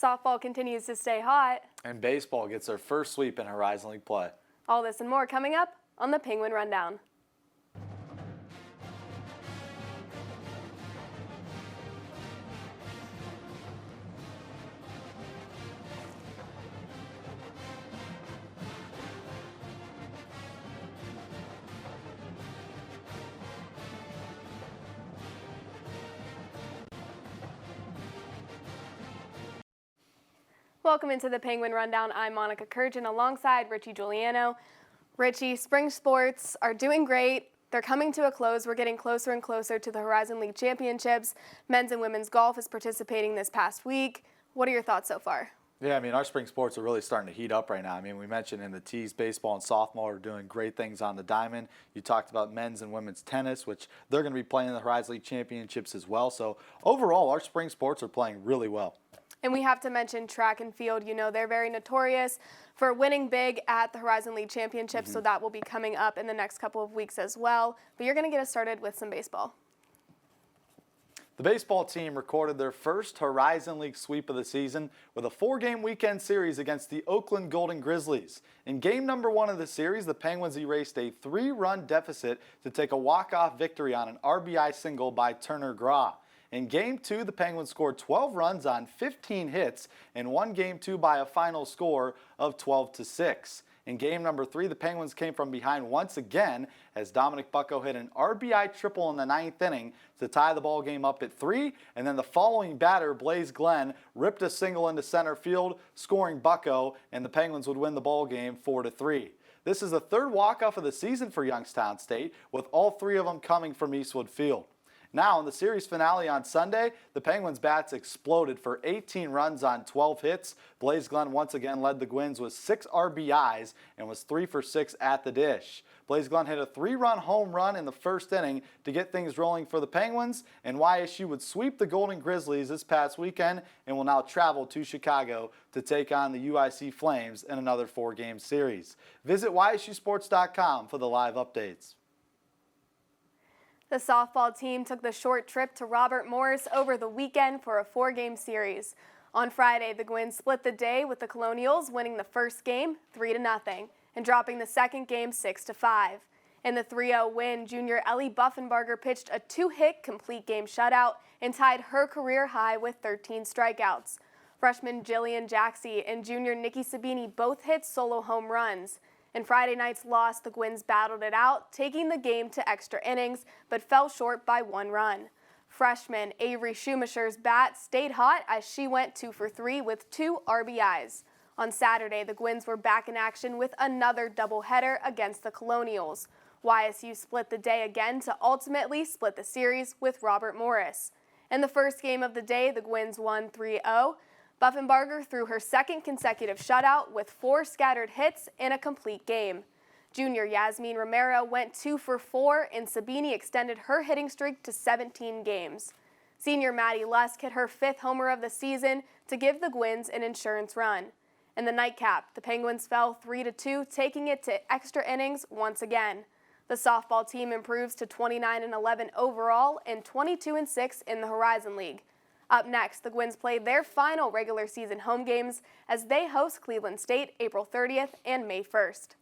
Softball continues to stay hot. And baseball gets their first sweep in Horizon League play. All this and more coming up on the Penguin Rundown. Welcome into the Penguin Rundown. I'm Monica Kurjan alongside Richie Giuliano. Richie, spring sports are doing great. They're coming to a close. We're getting closer and closer to the Horizon League Championships. Men's and women's golf is participating this past week. What are your thoughts so far? Yeah, I mean, our spring sports are really starting to heat up right now. I mean, we mentioned in the tees, baseball and softball are doing great things on the diamond. You talked about men's and women's tennis, which they're going to be playing in the Horizon League Championships as well. So overall, our spring sports are playing really well. And we have to mention track and field. You know, they're very notorious for winning big at the Horizon League Championships, so that will be coming up in the next couple of weeks as well. But you're going to get us started with some baseball. The baseball team recorded their first Horizon League sweep of the season with a 4-game weekend series against the Oakland Golden Grizzlies. In game number 1 of the series, the Penguins erased a 3-run deficit to take a walk-off victory on an RBI single by Turner Graw. In Game 2, the Penguins scored 12 runs on 15 hits and won Game 2 by a final score of 12-6. In Game number 3, the Penguins came from behind once again as Dominic Bucko hit an RBI triple in the 9th inning to tie the ball game up at 3, and then the following batter, Blaze Glenn, ripped a single into center field, scoring Bucko, and the Penguins would win the ball game 4-3. This is the 3rd walk-off of the season for Youngstown State, with all 3 of them coming from Eastwood Field. Now, in the series finale on Sunday, the Penguins' bats exploded for 18 runs on 12 hits. Blaze Glenn once again led the Gwins with 6 RBIs and was 3 for 6 at the dish. Blaze Glenn hit a 3-run home run in the 1st inning to get things rolling for the Penguins, and YSU would sweep the Golden Grizzlies this past weekend and will now travel to Chicago to take on the UIC Flames in another 4-game series. Visit YSUsports.com for the live updates. The softball team took the short trip to Robert Morris over the weekend for a 4-game series. On Friday, the Gwins split the day with the Colonials, winning the first game 3-0 and dropping the second game 6-5. In the 3-0 win, junior Ellie Buffenbarger pitched a 2-hit complete game shutout and tied her career high with 13 strikeouts. Freshman Jillian Jaxie and junior Nikki Sabini both hit solo home runs. In Friday night's loss, the Gwins battled it out, taking the game to extra innings, but fell short by 1 run. Freshman Avery Schumacher's bat stayed hot as she went 2 for 3 with 2 RBIs. On Saturday, the Gwins were back in action with another doubleheader against the Colonials. YSU split the day again to ultimately split the series with Robert Morris. In the first game of the day, the Gwins won 3-0. Buffenbarger threw her 2nd consecutive shutout with 4 scattered hits in a complete game. Junior Yasmin Romero went 2 for 4, and Sabini extended her hitting streak to 17 games. Senior Maddie Lusk hit her 5th homer of the season to give the Gwins an insurance run. In the nightcap, the Penguins fell 3-2, taking it to extra innings once again. The softball team improves to 29-11 overall and 22-6 in the Horizon League. Up next, the Gwins play their final regular season home games as they host Cleveland State April 30th and May 1st.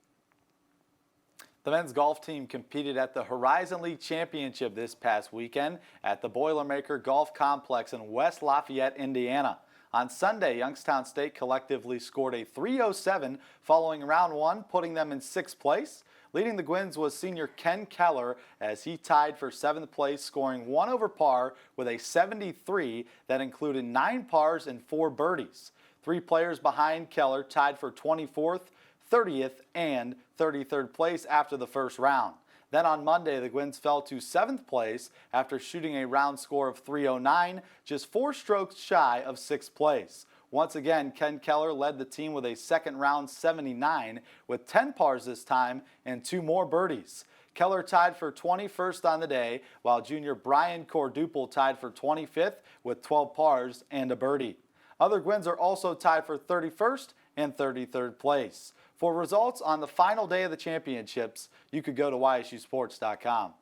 The men's golf team competed at the Horizon League Championship this past weekend at the Boilermaker Golf Complex in West Lafayette, Indiana. On Sunday, Youngstown State collectively scored a .307 following round 1, putting them in 6th place. Leading the Gwins was senior Ken Keller as he tied for 7th place, scoring 1 over par with a 73 that included 9 pars and 4 birdies. 3 players behind Keller tied for 24th, 30th, and 33rd place after the first round. Then on Monday, the Gwins fell to 7th place after shooting a round score of .309, just 4 strokes shy of 6th place. Once again, Ken Keller led the team with a second round 79 with 10 pars this time and 2 more birdies. Keller tied for 21st on the day, while junior Brian Corduple tied for 25th with 12 pars and a birdie. Other Gwins are also tied for 31st and 33rd place. For results on the final day of the championships, you could go to YSUsports.com.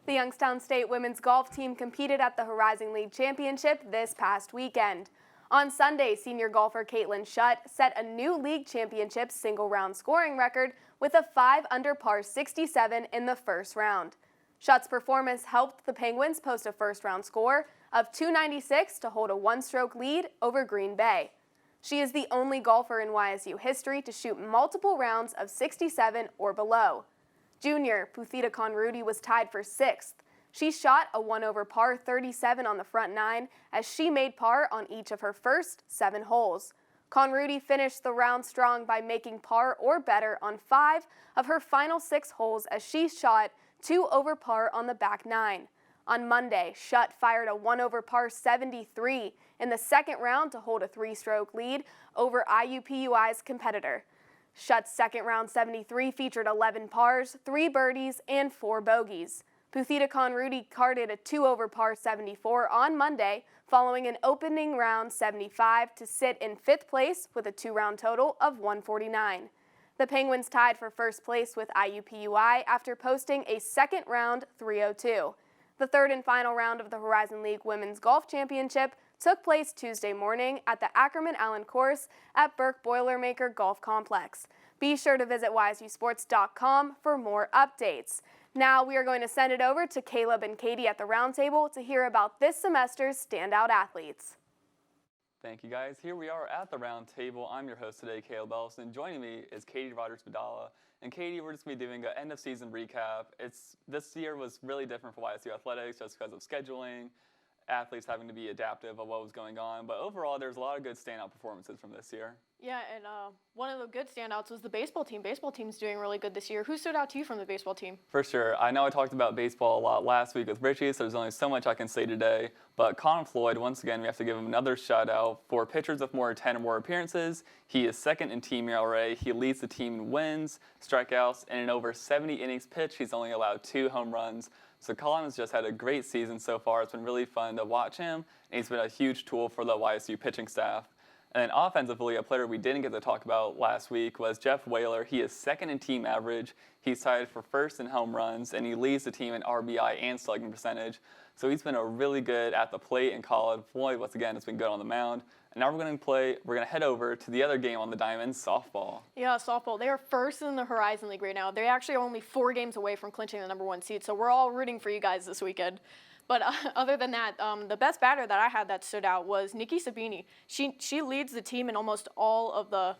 The Youngstown State women's golf team competed at the Horizon League Championship this past weekend. On Sunday, senior golfer Caitlin Shutt set a new league championship single-round scoring record with a 5-under par 67 in the first round. Shutt's performance helped the Penguins post a first-round score of .296 to hold a one-stroke lead over Green Bay. She is the only golfer in YSU history to shoot multiple rounds of 67 or below. Junior Puthita Conrudi was tied for 6th. She shot a 1-over par 37 on the front 9 as she made par on each of her first 7 holes. Conrudi finished the round strong by making par or better on 5 of her final 6 holes as she shot 2 over par on the back 9. On Monday, Shutt fired a 1-over par 73 in the second round to hold a 3-stroke lead over IUPUI's competitor. Shutt's second round 73 featured 11 pars, 3 birdies, and 4 bogeys. Puthita Conrudi carded a 2-over par 74 on Monday, following an opening round 75 to sit in 5th place with a 2-round total of 149. The Penguins tied for first place with IUPUI after posting a second round 302. The third and final round of the Horizon League Women's Golf Championship took place Tuesday morning at the Ackerman Allen course at Burke Boilermaker Golf Complex. Be sure to visit YSUsports.com for more updates. Now we are going to send it over to Caleb and Katie at the roundtable to hear about this semester's standout athletes. Thank you, guys. Here we are at the round table. I'm your host today, Caleb Ellison. Joining me is Katie Rodgers-Badala. And Katie, we're just going to be doing an end-of-season recap. This year was really different for YSU Athletics just because of scheduling, athletes having to be adaptive of what was going on. But overall, there's a lot of good standout performances from this year. Yeah, and one of the good standouts was the baseball team. Baseball team's doing really good this year. Who stood out to you from the baseball team? For sure. I know I talked about baseball a lot last week with Richie, so there's only so much I can say today. But Colin Floyd, once again, we have to give him another shout-out for pitchers with more 10 or more appearances. He is second in team ERA. He leads the team in wins, strikeouts, and in over 70 innings pitched, he's only allowed 2 home runs. So Colin has just had a great season so far. It's been really fun to watch him, and he's been a huge tool for the YSU pitching staff. And then offensively, a player we didn't get to talk about last week was Jeff Whaler. He is second in team average. He's tied for first in home runs, and he leads the team in RBI and slugging percentage. So he's been a really good at the plate and Colin Floyd, once again, has been good on the mound. And now we're going to head over to the other game on the diamond, softball. Yeah, softball. They are first in the Horizon League right now. They actually are only 4 games away from clinching the #1 seed, so we're all rooting for you guys this weekend. But other than that, the best batter that I had that stood out was Nikki Sabini. She leads the team in almost all of the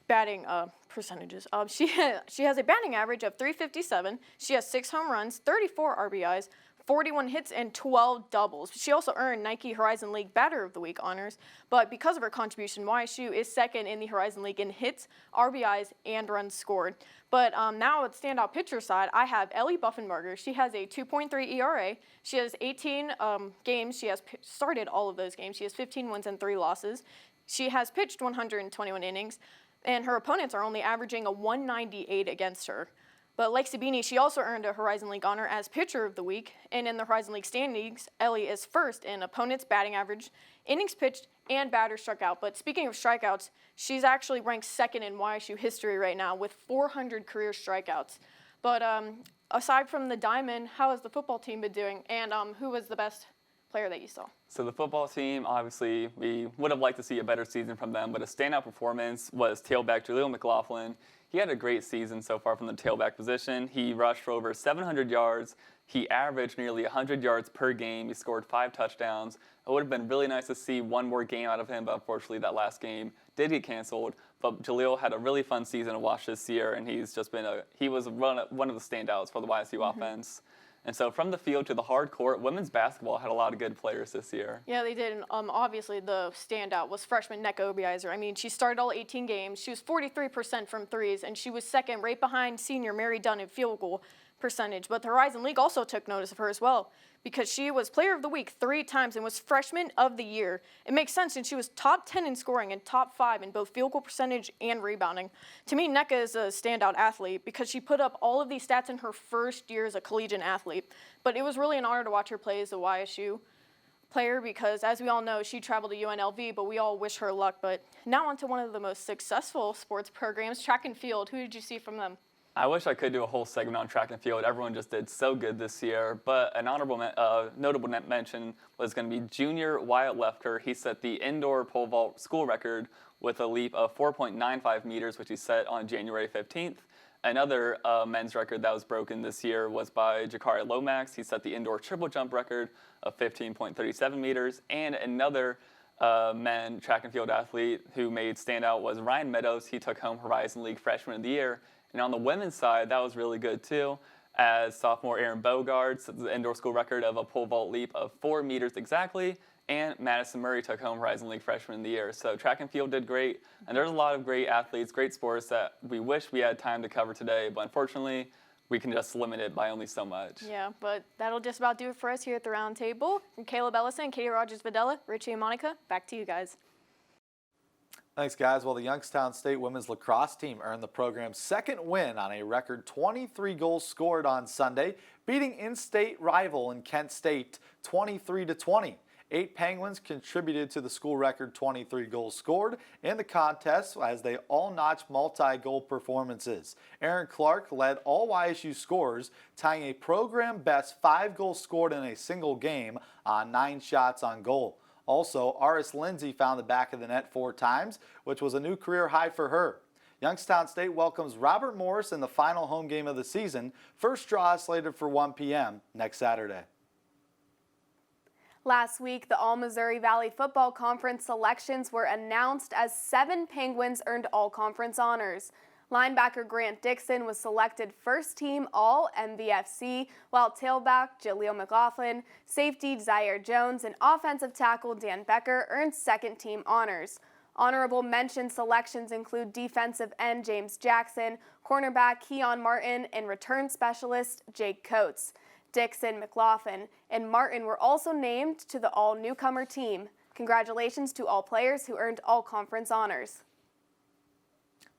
batting percentages. She has a batting average of .357. She has 6 home runs, 34 RBIs, 41 hits, and 12 doubles. She also earned Nike Horizon League Batter of the Week honors, but because of her contribution, YSU is second in the Horizon League in hits, RBIs, and runs scored. But now at the standout pitcher side, I have Ellie Buffenbarger. She has a 2.3 ERA. She has 18 games. She has started all of those games. She has 15 wins and 3 losses. She has pitched 121 innings, and her opponents are only averaging a 198 against her. But like Sabini, she also earned a Horizon League honor as Pitcher of the Week, and in the Horizon League standings, Ellie is first in opponents' batting average, innings pitched, and batters struck out. But speaking of strikeouts, she's actually ranked second in YSU history right now with 400 career strikeouts. But aside from the diamond, how has the football team been doing, and who was the best player that you saw? So the football team, obviously, we would have liked to see a better season from them, but a standout performance was tailback Jaleel McLaughlin. He had a great season so far from the tailback position. He rushed for over 700 yards. He averaged nearly 100 yards per game. He scored 5 touchdowns. It would have been really nice to see one more game out of him, but unfortunately that last game did get canceled. But Jaleel had a really fun season to watch this year, and he was one of the standouts for the YSU offense. And so from the field to the hard court, women's basketball had a lot of good players this year. Yeah, they did. And obviously, the standout was freshman Nneka Obiizer. I mean, she started all 18 games. She was 43% from threes, and she was second right behind senior Mary Dunn in field goal percentage. But the Horizon League also took notice of her as well because she was Player of the Week 3 times and was Freshman of the Year. It makes sense since she was top 10 in scoring and top 5 in both field goal percentage and rebounding. To me, Nneka is a standout athlete because she put up all of these stats in her first year as a collegiate athlete. But it was really an honor to watch her play as a YSU player because, as we all know, she traveled to UNLV, but we all wish her luck. But now on to one of the most successful sports programs, track and field. Who did you see from them? I wish I could do a whole segment on track and field. Everyone just did so good this year. But an notable mention was going to be junior Wyatt Lefker. He set the indoor pole vault school record with a leap of 4.95 meters, which he set on January 15th. Another men's record that was broken this year was by Jakari Lomax. He set the indoor triple jump record of 15.37 meters. And another men track and field athlete who made standout was Ryan Meadows. He took home Horizon League Freshman of the Year. And on the women's side, that was really good too, as sophomore Erin Bogarts set the indoor school record of a pole vault leap of 4 meters exactly, and Madison Murray took home Horizon League Freshman of the Year. So track and field did great, and there's a lot of great athletes, great sports that we wish we had time to cover today, but unfortunately, we can just limit it by only so much. Yeah, but that'll just about do it for us here at the round table. From Caleb Ellison, Katie Rogers-Videla, Richie and Monica, back to you guys. Thanks, guys. Well, the Youngstown State women's lacrosse team earned the program's second win on a record 23 goals scored on Sunday, beating in-state rival in Kent State 23-20. 8 Penguins contributed to the school record 23 goals scored in the contest as they all notched multi-goal performances. Aaron Clark led all YSU scorers, tying a program-best 5 goals scored in a single game on 9 shots on goal. Also, Aris Lindsay found the back of the net 4 times, which was a new career high for her. Youngstown State welcomes Robert Morris in the final home game of the season. First draw is slated for 1 p.m. next Saturday. Last week, the All-Missouri Valley Football Conference selections were announced as 7 Penguins earned all-conference honors. Linebacker Grant Dixon was selected first-team All-MVFC, while tailback Jaleel McLaughlin, safety Zaire Jones, and offensive tackle Dan Becker earned second-team honors. Honorable mention selections include defensive end James Jackson, cornerback Keon Martin, and return specialist Jake Coates. Dixon, McLaughlin, and Martin were also named to the all-newcomer team. Congratulations to all players who earned all-conference honors.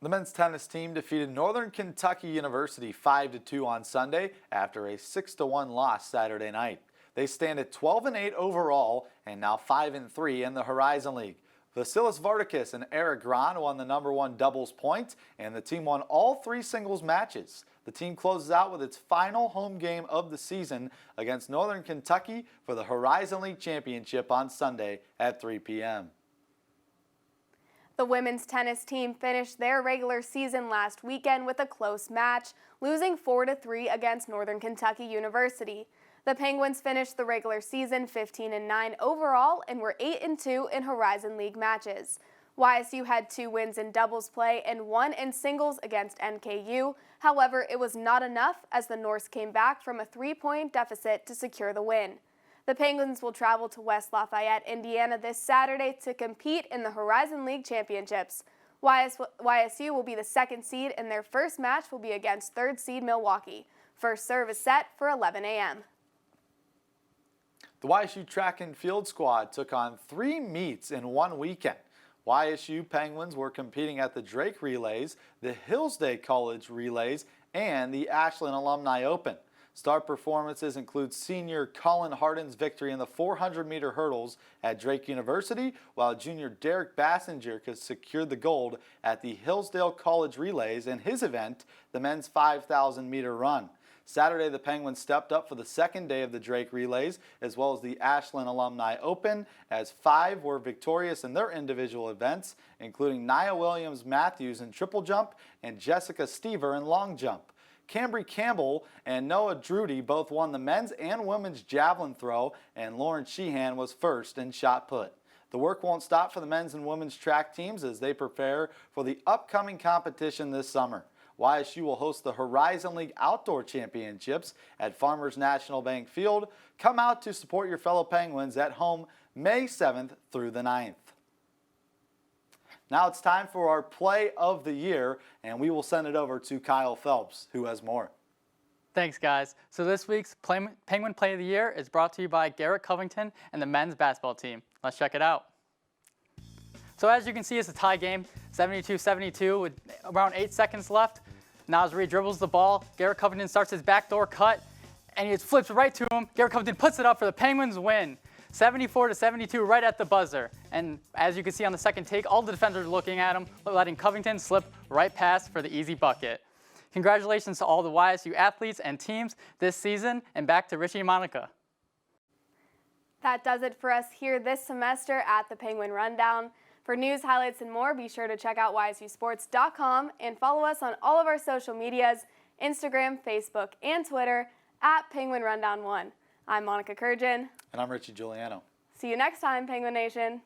The men's tennis team defeated Northern Kentucky University 5-2 on Sunday after a 6-1 loss Saturday night. They stand at 12-8 overall and now 5-3 in the Horizon League. Vasilis Vardakis and Eric Gran won the #1 doubles point, and the team won all 3 singles matches. The team closes out with its final home game of the season against Northern Kentucky for the Horizon League Championship on Sunday at 3 p.m. The women's tennis team finished their regular season last weekend with a close match, losing 4-3 against Northern Kentucky University. The Penguins finished the regular season 15-9 overall and were 8-2 in Horizon League matches. YSU had 2 wins in doubles play and 1 in singles against NKU. However, it was not enough as the Norse came back from a 3-point deficit to secure the win. The Penguins will travel to West Lafayette, Indiana this Saturday to compete in the Horizon League Championships. YSU will be the 2nd seed and their first match will be against 3rd seed Milwaukee. First serve is set for 11 a.m. The YSU track and field squad took on 3 meets in one weekend. YSU Penguins were competing at the Drake Relays, the Hillsday College Relays, and the Ashland Alumni Open. Star performances include senior Colin Hardin's victory in the 400-meter hurdles at Drake University, while junior Derek Bassinger secured the gold at the Hillsdale College Relays in his event, the men's 5,000-meter run. Saturday, the Penguins stepped up for the 2nd day of the Drake Relays, as well as the Ashland Alumni Open, as 5 were victorious in their individual events, including Nia Williams-Matthews in triple jump and Jessica Stever in long jump. Cambry Campbell and Noah Drudy both won the men's and women's javelin throw, and Lauren Sheehan was first in shot put. The work won't stop for the men's and women's track teams as they prepare for the upcoming competition this summer. YSU will host the Horizon League Outdoor Championships at Farmers National Bank Field. Come out to support your fellow Penguins at home May 7th through the 9th. Now it's time for our play of the year, and we will send it over to Kyle Phelps, who has more. Thanks, guys. So this week's Penguin Play of the Year is brought to you by Garrett Covington and the men's basketball team. Let's check it out. So as you can see, it's a tie game, 72-72 with around 8 seconds left. Nasri dribbles the ball. Garrett Covington starts his backdoor cut, and he just flips right to him. Garrett Covington puts it up for the Penguins win. 74-72 right at the buzzer. And as you can see on the second take, all the defenders are looking at him, letting Covington slip right past for the easy bucket. Congratulations to all the YSU athletes and teams this season, and back to Richie and Monica. That does it for us here this semester at the Penguin Rundown. For news, highlights, and more, be sure to check out ysusports.com and follow us on all of our social medias, Instagram, Facebook, and Twitter at Penguin Rundown 1. I'm Monica Kurjan. And I'm Richie Giuliano. See you next time, Penguin Nation.